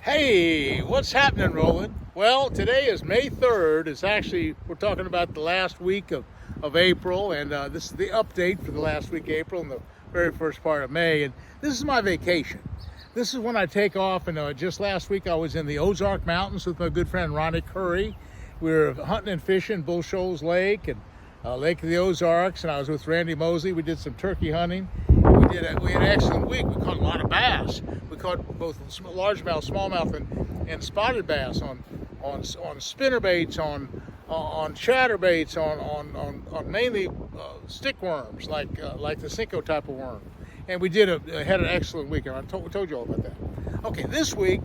Hey, what's happening, Roland? Well, today is May 3rd. It's actually, we're talking about the last week of April, and this is the update for the last week of April and the very first part of May. And this is my vacation. This is when I take off, and just last week I was in the Ozark Mountains with my good friend Ronnie. We were hunting and fishing Bull Shoals Lake and Lake of the Ozarks, and I was with Randy Moseley. We did some turkey hunting. We had an excellent week. We caught a lot of bass. We caught both largemouth, smallmouth, and spotted bass on spinner baits, on chatterbaits, on mainly stick worms like the Cinco type of worm. And we had an excellent week. And I told you all about that. Okay, this week,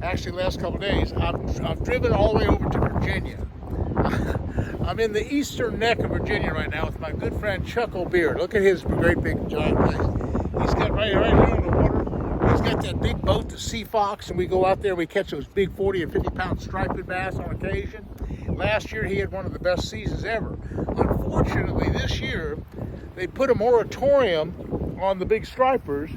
actually last couple of days, I've driven all the way over to Virginia. I'm in the eastern neck of Virginia right now with my good friend Chuck O'Beard. Look at his great big giant place. He's got right here on the water. He's got that big boat, the Sea Fox, and we go out there and we catch those big 40 and 50 pound striped bass on occasion. Last year he had one of the best seasons ever. Unfortunately, this year they put a moratorium on the big stripers,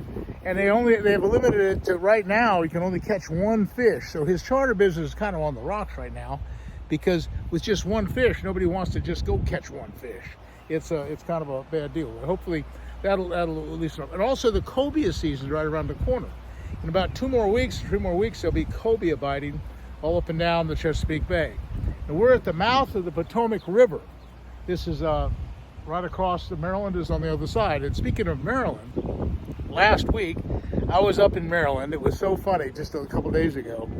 and they've limited it to right now you can only catch one fish. So his charter business is kind of on the rocks right now, because with just one fish, nobody wants to just go catch one fish. It's kind of a bad deal. But hopefully that'll at least. And also the cobia season is right around the corner. In about 3 more weeks, there'll be cobia biting all up and down the Chesapeake Bay. And we're at the mouth of the Potomac River. This is right across. Maryland is on the other side. And speaking of Maryland, last week I was up in Maryland. It was so funny just a couple days ago,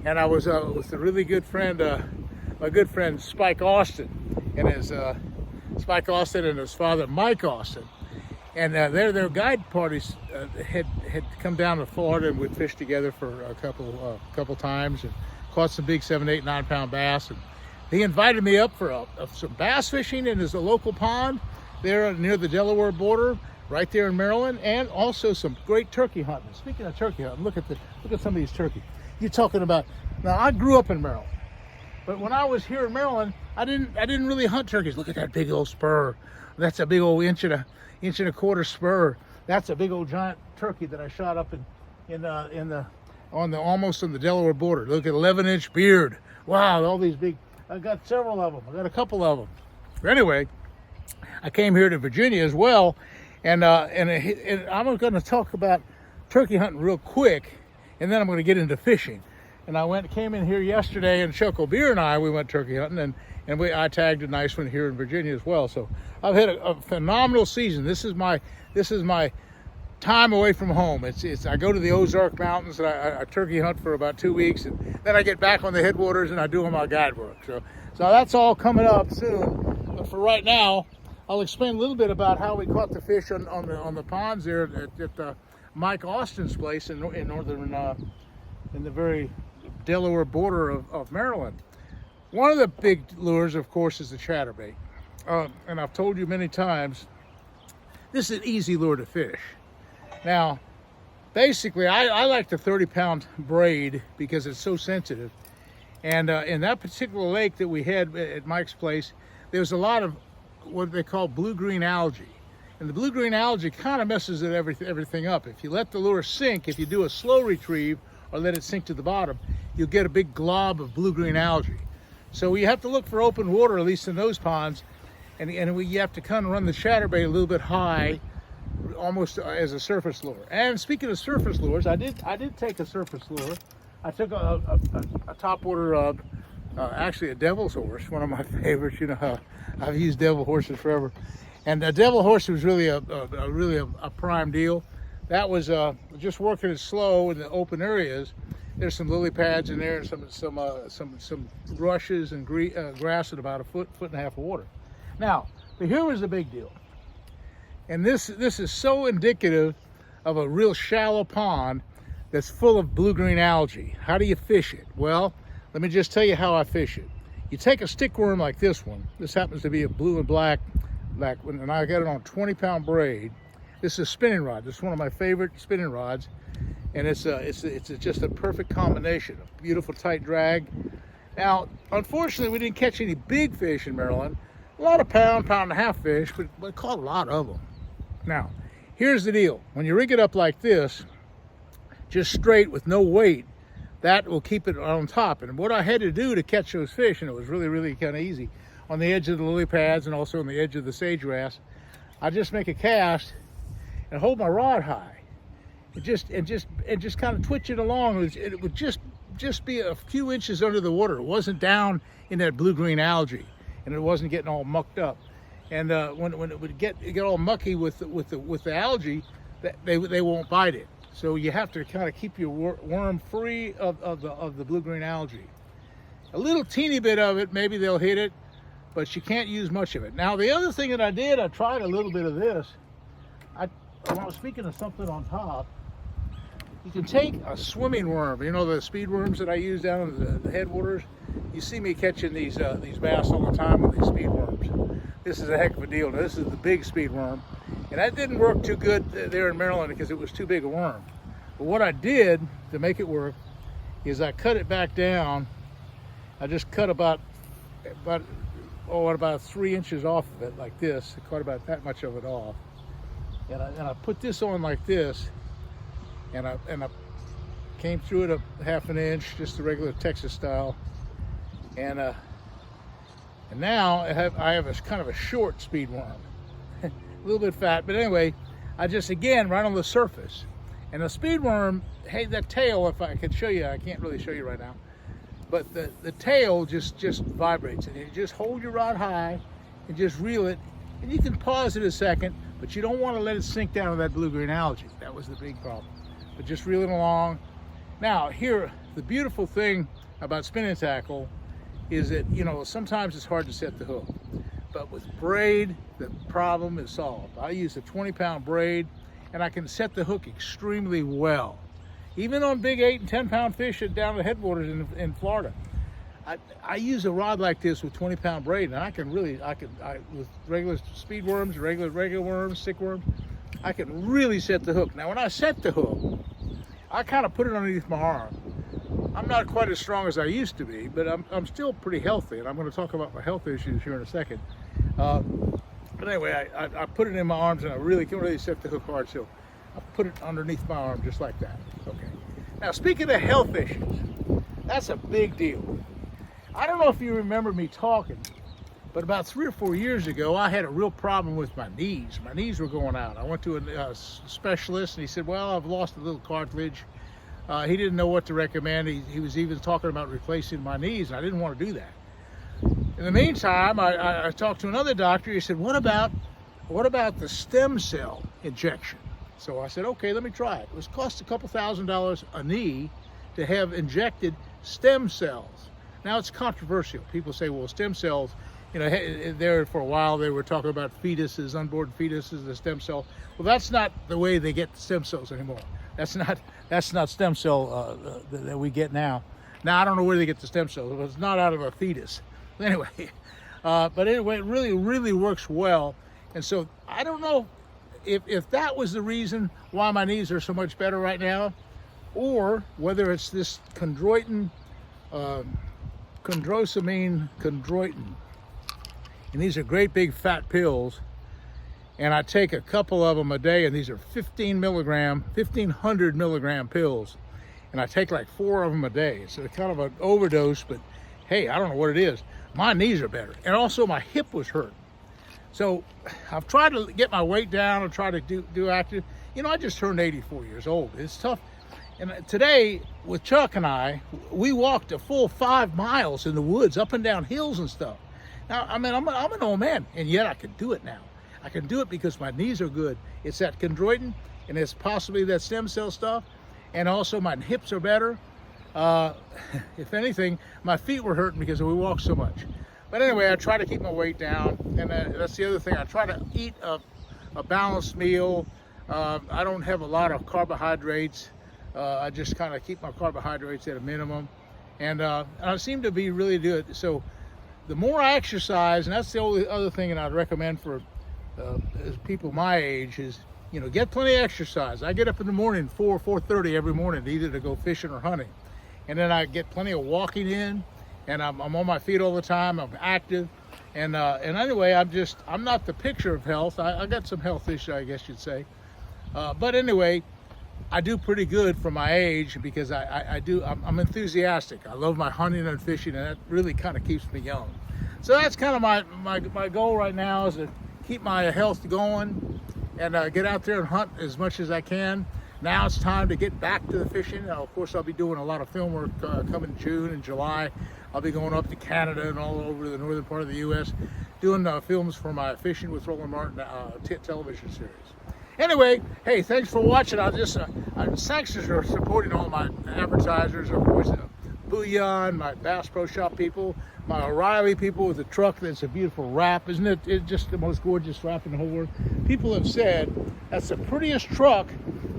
and I was with a really good friend. My good friend Spike Austin and his father Mike Austin, and their guide parties had come down to Florida, and we'd fished together for a couple times and caught some big 7, 8, 9 pound bass. And he invited me up for some bass fishing in his local pond there near the Delaware border, right there in Maryland, and also some great turkey hunting. Speaking of turkey hunting, look at some of these turkey. You're talking about. Now, I grew up in Maryland. But when I was here in Maryland, I didn't really hunt turkeys. Look at that big old spur. That's a big old inch and a quarter spur. That's a big old giant turkey that I shot up almost on the Delaware border. Look at 11-inch beard. Wow, all these big. I got several of them. I got a couple of them. But anyway, I came here to Virginia as well, and I'm going to talk about turkey hunting real quick, and then I'm going to get into fishing. And came in here yesterday, and Chuck O'Beard and we went turkey hunting, and I tagged a nice one here in Virginia as well. So I've had a phenomenal season. This is my time away from home. I go to the Ozark Mountains and I turkey hunt for about 2 weeks, and then I get back on the headwaters and I do all my guide work. So that's all coming up soon. But for right now, I'll explain a little bit about how we caught the fish on the ponds there at Mike Austin's place in the very Delaware border of Maryland. One of the big lures, of course, is the chatterbait. And I've told you many times, this is an easy lure to fish. Now, basically, I like the 30-pound braid because it's so sensitive. And in that particular lake that we had at Mike's place, there was a lot of what they call blue-green algae. And the blue-green algae kind of messes everything up. If you let the lure sink, if you do a slow retrieve or let it sink to the bottom, you'll get a big glob of blue-green algae. So you have to look for open water, at least in those ponds, and you have to kind of run the chatterbait a little bit high, almost as a surface lure. And speaking of surface lures, I did take a surface lure. I took a topwater, actually a devil's horse, one of my favorites. You know, I've used devil horses forever, and the devil horse was really a prime deal. That was just working it slow in the open areas. There's some lily pads in there, and some rushes and grass at about a foot and a half of water. Now, but here was the big deal, and this is so indicative of a real shallow pond that's full of blue-green algae. How do you fish it? Well, let me just tell you how I fish it. You take a stick worm like this one. This happens to be a blue and black one, and I got it on a 20-pound braid. This is a spinning rod. This is one of my favorite spinning rods, and it's just a perfect combination. A beautiful tight drag. Now, unfortunately, we didn't catch any big fish in Maryland. A lot of pound and a half fish, but we caught a lot of them. Now, here's the deal. When you rig it up like this, just straight with no weight, that will keep it on top. And what I had to do to catch those fish, and it was really, really kind of easy, on the edge of the lily pads and also on the edge of the sage grass, I just make a cast and hold my rod high, and just kind of twitch it along. It would just be a few inches under the water. It wasn't down in that blue-green algae, and it wasn't getting all mucked up. And when it would get all mucky with the algae, they won't bite it. So you have to kind of keep your worm free of the blue-green algae. A little teeny bit of it, maybe they'll hit it, but you can't use much of it. Now, the other thing that I did, I tried a little bit of this. When I was speaking of something on top, you can take a swimming worm, you know, the speed worms that I use down in the headwaters. You see me catching these bass all the time with these speed worms. This is a heck of a deal. Now, this is the big speed worm, and that didn't work too good there in Maryland because it was too big a worm. But what I did to make it work is I cut it back down. I just cut about 3 inches off of it like this. I cut about that much of it off, and I put this on like this, and I came through it a half an inch, just the regular Texas style, and now I have a kind of a short speed worm, a little bit fat, but anyway, I just again right on the surface, and the speed worm, hey, that tail, if I could show you, I can't really show you right now, but the tail just vibrates, and you just hold your rod high and just reel it, and you can pause it a second, but you don't want to let it sink down to that blue-green algae. That was the big problem. But just reel it along. Now, here, the beautiful thing about spinning tackle is that, you know, sometimes it's hard to set the hook. But with braid, the problem is solved. I use a 20-pound braid, and I can set the hook extremely well. Even on big 8 and 10-pound fish down the headwaters in Florida. I use a rod like this with 20-pound braid, and I can with regular speed worms, regular worms, stick worms, I can really set the hook. Now, when I set the hook, I kind of put it underneath my arm. I'm not quite as strong as I used to be, but I'm still pretty healthy, and I'm going to talk about my health issues here in a second. But anyway, I put it in my arms, and I really can really set the hook hard, so I put it underneath my arm just like that. Okay. Now, speaking of health issues, that's a big deal. I don't know if you remember me talking, but about 3 or 4 years ago, I had a real problem with my knees. My knees were going out. I went to a specialist, and he said, well, I've lost a little cartilage. He didn't know what to recommend. He was even talking about replacing my knees, and I didn't want to do that. In the meantime, I talked to another doctor. He said, what about the stem cell injection? So I said, okay, let me try it. It was cost a couple $1,000s a knee to have injected stem cells. Now, it's controversial. People say, well, stem cells, you know, there for a while they were talking about fetuses, unborn fetuses, the stem cell. Well, that's not the way they get the stem cells anymore. That's not stem cell that we get now. Now, I don't know where they get the stem cells, but it's not out of a fetus. Anyway, but anyway, it really, really works well. And so I don't know if that was the reason why my knees are so much better right now, or whether it's this chondroitin, chondrosamine chondroitin. And these are great big fat pills, and I take a couple of them a day, and these are 1,500 milligram pills, and I take like 4 of them a day. It's kind of an overdose, but hey, I don't know what it is. My knees are better, and also my hip was hurt. So I've tried to get my weight down and try to do active. You know, I just turned 84 years old. It's tough. And today, with Chuck and I, we walked a full 5 miles in the woods, up and down hills and stuff. Now, I mean, I'm an old man, and yet I can do it now. I can do it because my knees are good. It's that chondroitin, and it's possibly that stem cell stuff, and also my hips are better. If anything, my feet were hurting because we walked so much. But anyway, I try to keep my weight down, and that's the other thing. I try to eat a balanced meal. I don't have a lot of carbohydrates. I just kind of keep my carbohydrates at a minimum, and I seem to be really good. So the more I exercise, and that's the only other thing that I'd recommend for people my age is, you know, get plenty of exercise. I get up in the morning, 4:30 every morning, either to go fishing or hunting, and then I get plenty of walking in, and I'm on my feet all the time. I'm active, and anyway, I'm not the picture of health. I got some health issues, I guess you'd say, but anyway. I do pretty good for my age because I'm enthusiastic. I love my hunting and fishing, and that really kind of keeps me young. So that's kind of my goal right now, is to keep my health going and get out there and hunt as much as I can. Now it's time to get back to the fishing. Of course, I'll be doing a lot of film work coming June and July. I'll be going up to Canada and all over the northern part of the U.S. doing films for my Fishing with Roland Martin television series. Anyway, hey, thanks for watching. Thanks for supporting all my advertisers, of course, Bouillon, my Bass Pro Shop people, my O'Reilly people with the truck that's a beautiful wrap. Isn't it? It's just the most gorgeous wrap in the whole world. People have said that's the prettiest truck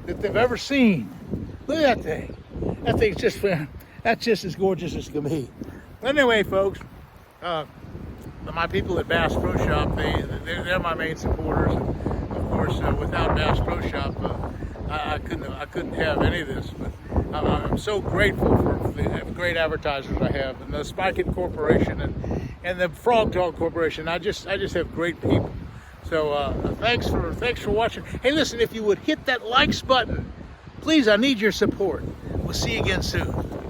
that they've ever seen. Look at that thing. That thing's that's just as gorgeous as it can be. Anyway, folks, my people at Bass Pro Shop, they're my main supporters. Of course, without Bass Pro Shop, I couldn't have any of this. But I'm so grateful for the great advertisers I have, and the Spike It Corporation and the Frog Dog Corporation. I just have great people. So thanks for watching. Hey, listen, if you would hit that likes button, please. I need your support. We'll see you again soon.